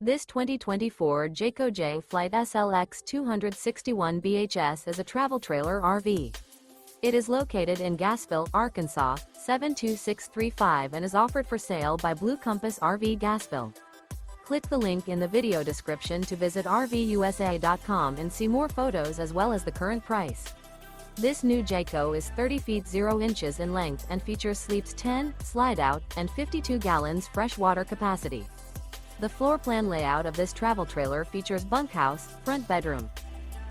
This 2024 Jayco Jay Flight SLX 261 BHS is a travel trailer RV. It is located in Gassville, Arkansas, 72635 and is offered for sale by Blue Compass RV Gassville. Click the link in the video description to visit RVUSA.com and see more photos as well as the current price. This new Jayco is 30 feet 0 inches in length and features sleeps 10, slide-out, and 52 gallons fresh water capacity. The floor plan layout of this travel trailer features bunkhouse, front bedroom.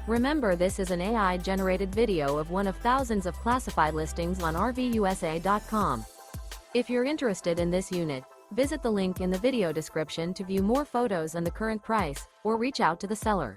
Remember, this is an AI-generated video of one of thousands of classified listings on RVUSA.com. If you're interested in this unit, visit the link in the video description to view more photos and the current price, or reach out to the seller.